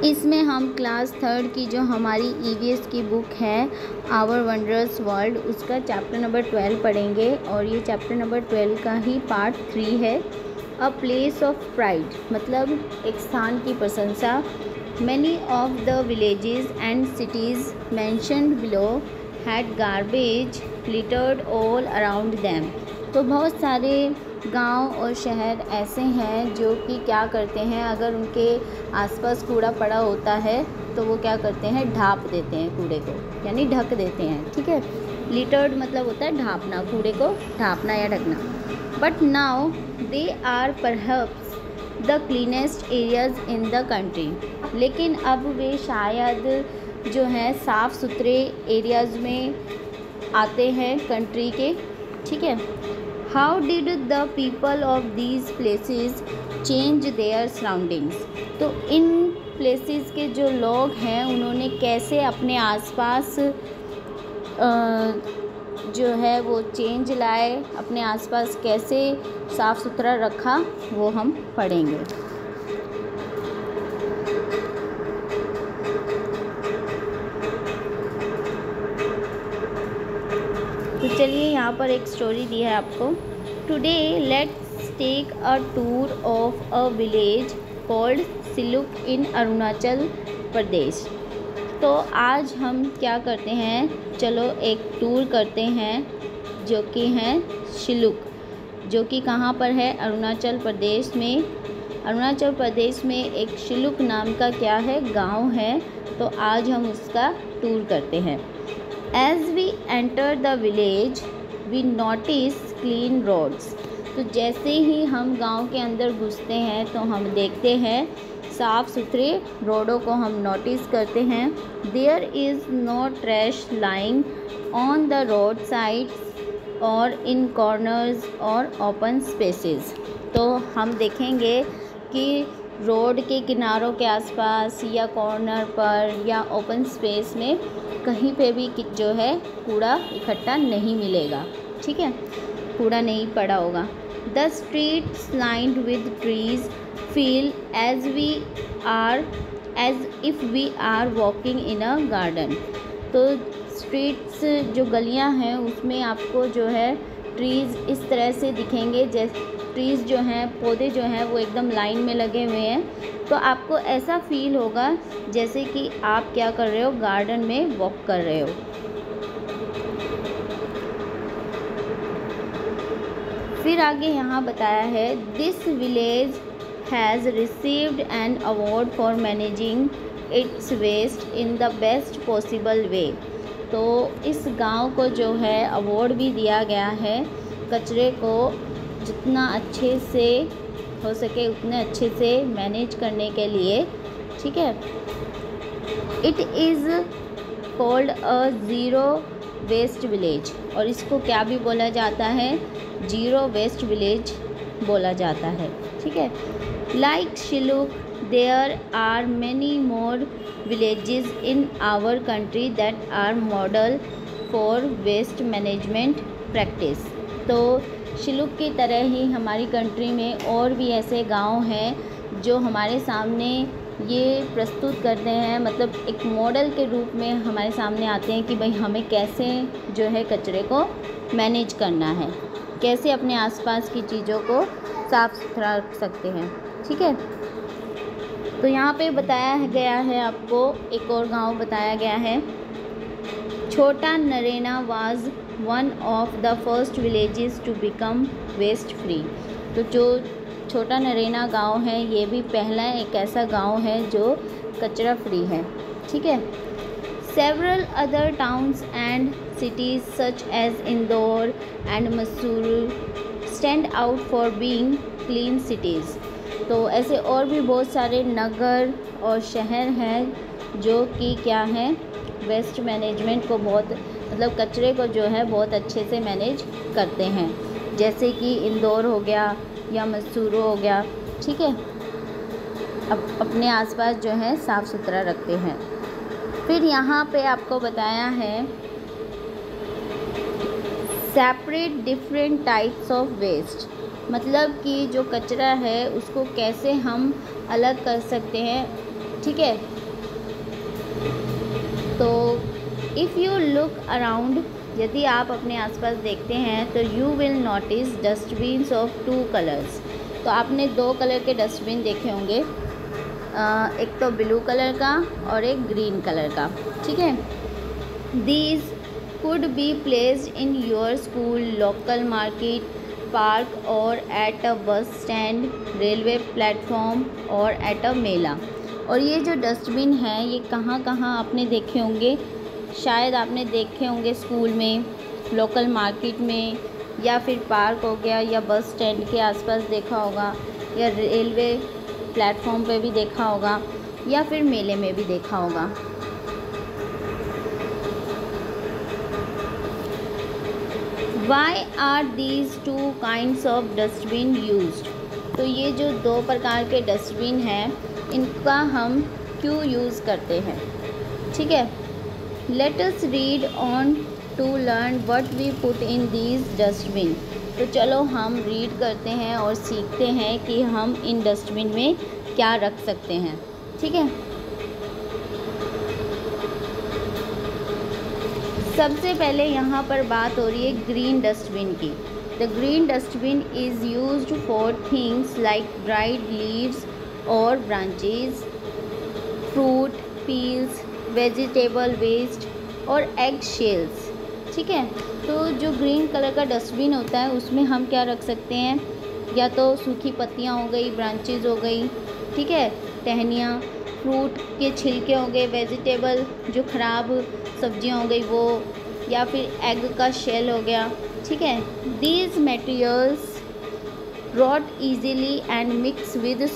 इसमें हम class 3rd की जो हमारी ईवीएस की बुक है आवर वंडरस वर्ल्ड, उसका चैप्टर नंबर 12 पढ़ेंगे और ये चैप्टर नंबर 12 का ही पार्ट 3 है। अ प्लेस ऑफ प्राइड मतलब एक स्थान की प्रशंसा। Many of the villages and cities mentioned below had garbage littered all around them. तो बहुत सारे गांव और शहर ऐसे हैं जो कि क्या करते हैं, अगर उनके आसपास कूड़ा पड़ा होता है तो वो क्या करते हैं, ढाँप देते हैं कूड़े को, यानी ढक देते हैं। ठीक है, लिटर्ड मतलब होता है ढाँपना, कूड़े को ढाँपना या ढकना। But now they are perhaps the cleanest areas in the country. लेकिन अब वे शायद जो हैं साफ़ सुथरे एरियाज़ में आते हैं कंट्री के। ठीक है, how did the people of these places change their surroundings. तो इन प्लेसेस के जो लोग हैं उन्होंने कैसे अपने आसपास जो है वो चेंज लाए, अपने आसपास कैसे साफ़ सुथरा रखा, वो हम पढ़ेंगे। तो चलिए यहाँ पर एक स्टोरी दी है आपको। Today let's take a tour of a village called Siluk in Arunachal Pradesh. तो आज हम क्या करते हैं, चलो एक टूर करते हैं जो कि है सिलुक, जो कि कहाँ पर है, अरुणाचल प्रदेश में। अरुणाचल प्रदेश में एक सिलुक नाम का क्या है, गांव है। तो आज हम उसका टूर करते हैं। As we enter the village, we notice clean roads। तो जैसे ही हम गांव के अंदर घुसते हैं तो हम देखते हैं साफ़ सुथरे रोडों को हम नोटिस करते हैं। There is no trash lying on the road sides or in corners or open spaces। तो हम देखेंगे कि रोड के किनारों के आसपास या कॉर्नर पर या ओपन स्पेस में कहीं पे भी जो है कूड़ा इकट्ठा नहीं मिलेगा। ठीक है, कूड़ा नहीं पड़ा होगा। The streets lined with trees feel as if we are walking in a garden. तो स्ट्रीट्स जो गलियां हैं उसमें आपको जो है ट्रीज़ इस तरह से दिखेंगे, जैसे ट्रीज़ जो हैं, पौधे जो हैं वो एकदम लाइन में लगे हुए हैं। तो आपको ऐसा फील होगा जैसे कि आप क्या कर रहे हो, गार्डन में वॉक कर रहे हो। फिर आगे यहाँ बताया है this village has received an award for managing its waste in the best possible way. तो इस गांव को जो है अवार्ड भी दिया गया है कचरे को जितना अच्छे से हो सके उतने अच्छे से मैनेज करने के लिए। ठीक है, it is called a zero waste village. और इसको क्या भी बोला जाता है, ज़ीरो वेस्ट विलेज बोला जाता है। ठीक है, like Silluk there are many more villages in our country that are model for waste management practice. तो सिलुक की तरह ही हमारी कंट्री में और भी ऐसे गांव हैं जो हमारे सामने ये प्रस्तुत करते हैं, मतलब एक मॉडल के रूप में हमारे सामने आते हैं कि भाई हमें कैसे जो है कचरे को मैनेज करना है, कैसे अपने आसपास की चीज़ों को साफ़ सुथरा रख सकते हैं। ठीक है, तो यहाँ पे बताया गया है आपको एक और गांव बताया गया है। छोटा Narena was one of the first villages to become waste free. तो जो छोटा नरेना गांव है ये भी पहला एक ऐसा गांव है जो कचरा फ्री है। ठीक है, several other towns and cities such as Indore and Mysuru stand out for being clean cities. तो ऐसे और भी बहुत सारे नगर और शहर हैं जो कि क्या हैं, वेस्ट मैनेजमेंट को बहुत मतलब कचरे को जो है बहुत अच्छे से मैनेज करते हैं, जैसे कि इंदौर हो गया या मसूरू हो गया। ठीक है, अब अपने आसपास जो है साफ़ सुथरा रखते हैं। फिर यहाँ पे आपको बताया है separate different types of waste, मतलब कि जो कचरा है उसको कैसे हम अलग कर सकते हैं। ठीक है। तो इफ़ यू लुक अराउंड, यदि आप अपने आसपास देखते हैं तो you will notice dustbins of 2 colours. तो आपने 2 कलर के डस्टबिन देखे होंगे, एक तो ब्लू कलर का और एक ग्रीन कलर का, ठीक है। These could be placed in your school, local market, park और at a bus stand, railway platform और एट अ मेला। और ये जो डस्टबिन है ये कहाँ कहाँ आपने देखे होंगे? शायद आपने देखे होंगे स्कूल में, लोकल मार्केट में, या फिर पार्क हो गया, या बस स्टैंड के आसपास देखा होगा, या रेलवे प्लेटफॉर्म पे भी देखा होगा, या फिर मेले में भी देखा होगा। Why are these 2 kinds of dustbin used? तो ये जो 2 प्रकार के डस्टबिन हैं इनका हम क्यों यूज़ करते हैं, ठीक है। Let us read on to learn what we put in these dustbin। तो चलो हम रीड करते हैं और सीखते हैं कि हम इन डस्टबिन में क्या रख सकते हैं, ठीक है। सबसे पहले यहाँ पर बात हो रही है ग्रीन डस्टबिन की। The green dustbin is used for things like dried leaves और branches, fruit peels, vegetable waste और एग शेल्स, ठीक है। तो जो ग्रीन कलर का डस्टबिन होता है उसमें हम क्या रख सकते हैं? या तो सूखी पत्तियाँ हो गई, ब्रांचेस हो गई, ठीक है, टहनियाँ, फ्रूट के छिलके हो गए, वेजिटेबल जो ख़राब सब्जियां हो गई वो, या फिर एग का शेल हो गया, ठीक है। These materials rot easily and mix with the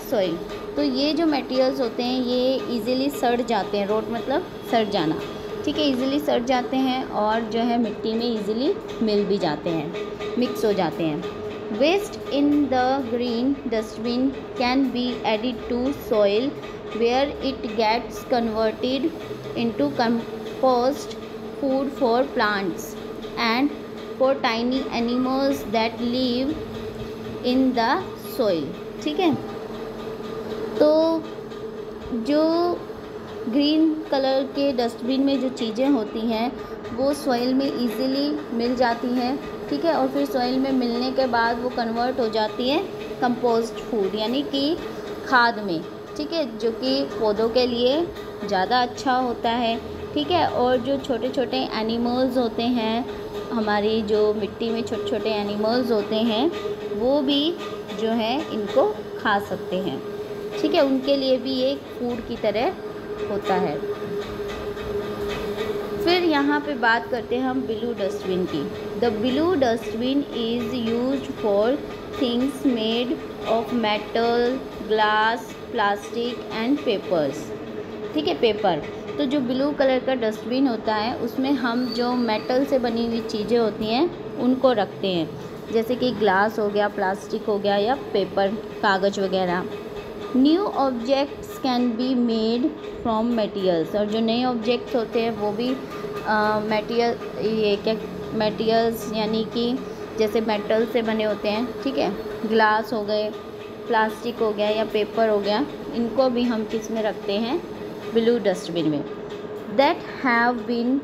soil. तो ये जो मटेरियल्स होते हैं ये ईज़िली सड़ जाते हैं, रोट मतलब सड़ जाना, ठीक है, ईज़िली सड़ जाते हैं और जो है मिट्टी में ईज़िली मिल भी जाते हैं, मिक्स हो जाते हैं। Waste in the green dustbin can be added to soil where it gets converted into compost, food for plants and for tiny animals that live in the soil, ठीक है। तो जो ग्रीन कलर के dustbin में जो चीज़ें होती हैं वो सॉइल में इजीली मिल जाती हैं, ठीक है, और फिर सॉइल में मिलने के बाद वो कन्वर्ट हो जाती है कंपोस्ट फूड यानी कि खाद में, ठीक है, जो कि पौधों के लिए ज़्यादा अच्छा होता है, ठीक है। और जो छोटे छोटे एनिमल्स होते हैं, हमारी जो मिट्टी में छोटे छोटे एनिमल्स होते हैं वो भी जो है इनको खा सकते हैं, ठीक है, उनके लिए भी एक फूड की तरह होता है। फिर यहाँ पे बात करते हैं हम ब्लू डस्टबिन की। The blue dustbin is used for things made of metal, glass, plastic and papers, ठीक है, पेपर। तो जो ब्लू कलर का डस्टबिन होता है उसमें हम जो मेटल से बनी हुई चीज़ें होती हैं उनको रखते हैं, जैसे कि ग्लास हो गया, प्लास्टिक हो गया, या पेपर, कागज़ वगैरह। New objects can be made from materials, और जो नए ऑब्जेक्ट्स होते हैं वो भी मटेरियल्स यानी कि जैसे मेटल से बने होते हैं, ठीक है, ग्लास हो गए, प्लास्टिक हो गया या पेपर हो गया, इनको भी हम किस में रखते हैं? ब्लू डस्टबिन में। That have been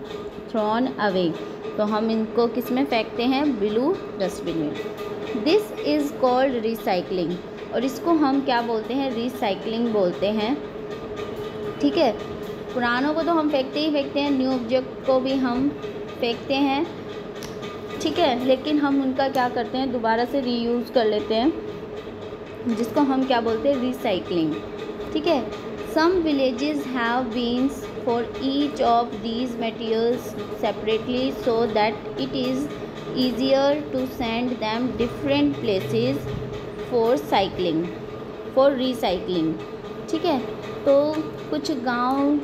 thrown away, तो हम इनको किस में फेंकते हैं? ब्लू डस्टबिन में। दिस इज़ कॉल्ड रिसाइकलिंग, और इसको हम क्या बोलते हैं? रिसाइकलिंग बोलते हैं, ठीक है। पुरानों को तो हम फेंकते ही फेंकते हैं, न्यू ऑब्जेक्ट को भी हम फेंकते हैं, ठीक है, लेकिन हम उनका क्या करते हैं? दोबारा से रीयूज़ कर लेते हैं, जिसको हम क्या बोलते हैं? रिसाइकलिंग, ठीक है। Some villages have bins for each of these materials separately so that it is easier to send them different places for recycling, ठीक है। तो कुछ गांव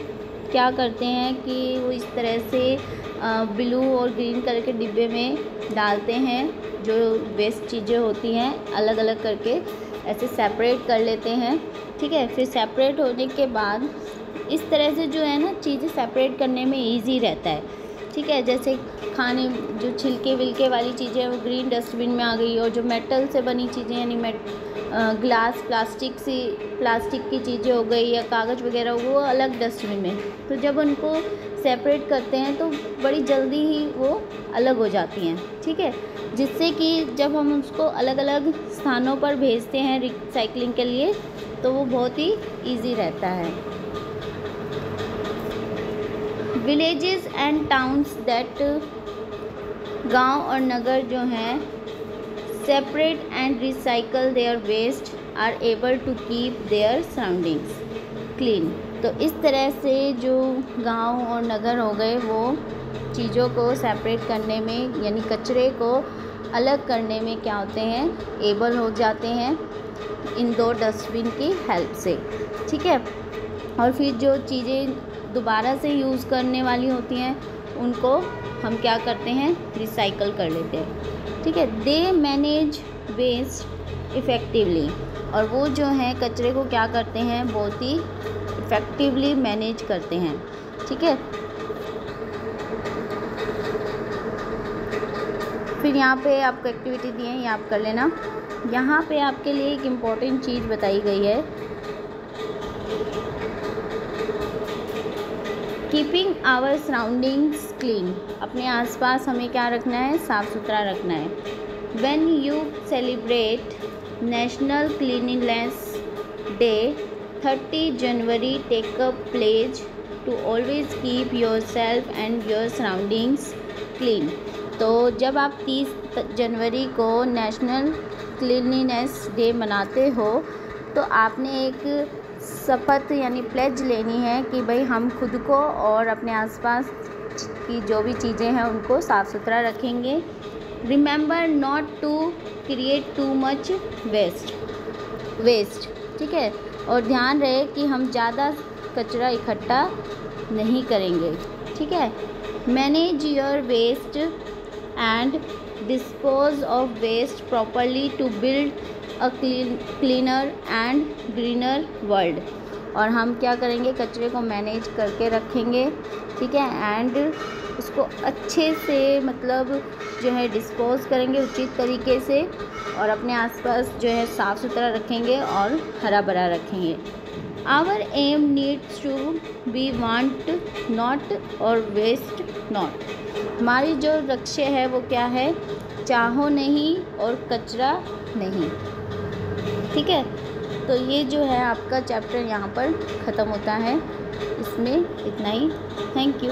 क्या करते हैं कि वो इस तरह से ब्लू और ग्रीन कलर के डिब्बे में डालते हैं, जो वेस्ट चीज़ें होती हैं अलग अलग करके ऐसे सेपरेट कर लेते हैं, ठीक है। फिर सेपरेट होने के बाद इस तरह से जो है ना चीज़ें सेपरेट करने में इजी रहता है, ठीक है। जैसे खाने जो छिलके विलके वाली चीज़ें वो ग्रीन डस्टबिन में आ गई, और जो मेटल से बनी चीज़ें यानी ग्लास प्लास्टिक की चीज़ें हो गई या कागज़ वगैरह, वो अलग डस्टबिन में। तो जब उनको सेपरेट करते हैं तो बड़ी जल्दी ही वो अलग हो जाती हैं, ठीक है, जिससे कि जब हम उसको अलग अलग स्थानों पर भेजते हैं रिसाइकलिंग के लिए तो वो बहुत ही ईजी रहता है। विलेजेस एंड टाउन्स दैट, गांव और नगर जो हैं, separate and recycle their waste are able to keep their surroundings clean. तो इस तरह से जो गांव और नगर हो गए वो चीज़ों को सेपरेट करने में, यानी कचरे को अलग करने में क्या होते हैं, एबल हो जाते हैं इन 2 डस्टबिन की हेल्प से, ठीक है। और फिर जो चीज़ें दोबारा से यूज़ करने वाली होती हैं उनको हम क्या करते हैं, रिसाइकल कर लेते हैं, ठीक है। दे मैनेज वेस्ट इफ़ेक्टिवली, और वो जो है कचरे को क्या करते हैं, बहुत ही इफ़ेक्टिवली मैनेज करते हैं, ठीक है। फिर यहाँ पे आपको एक्टिविटी दी है, ये आप कर लेना। यहाँ पे आपके लिए एक इम्पॉर्टेंट चीज़ बताई गई है, कीपिंग आवर सराउंडिंग्स क्लीन। अपने आसपास हमें क्या रखना है, साफ़ सुथरा रखना है। When you celebrate national cleanliness day 30 January, take a pledge to always keep your self and your surroundings clean. तो जब आप 30 जनवरी को नेशनल क्लीनलीनेस डे मनाते हो तो आपने एक शपथ यानी प्लेज लेनी है कि भाई हम खुद को और अपने आसपास की जो भी चीज़ें हैं उनको साफ़ सुथरा रखेंगे। Remember not to create too much waste, ठीक है, और ध्यान रहे कि हम ज़्यादा कचरा इकट्ठा नहीं करेंगे, ठीक है। Manage your waste and dispose of waste properly to build a cleaner and greener world. और हम क्या करेंगे, कचरे को मैनेज करके रखेंगे, ठीक है, एंड उसको अच्छे से मतलब जो है डिस्पोज करेंगे उचित तरीके से, और अपने आसपास जो है साफ़ सुथरा रखेंगे और हरा भरा रखेंगे। Our aim needs to be want not और वेस्ट नॉट। हमारी जो लक्ष्य है वो क्या है, चाहो नहीं और कचरा नहीं, ठीक है। तो ये जो है आपका चैप्टर यहाँ पर ख़त्म होता है, इसमें इतना ही। Thank you.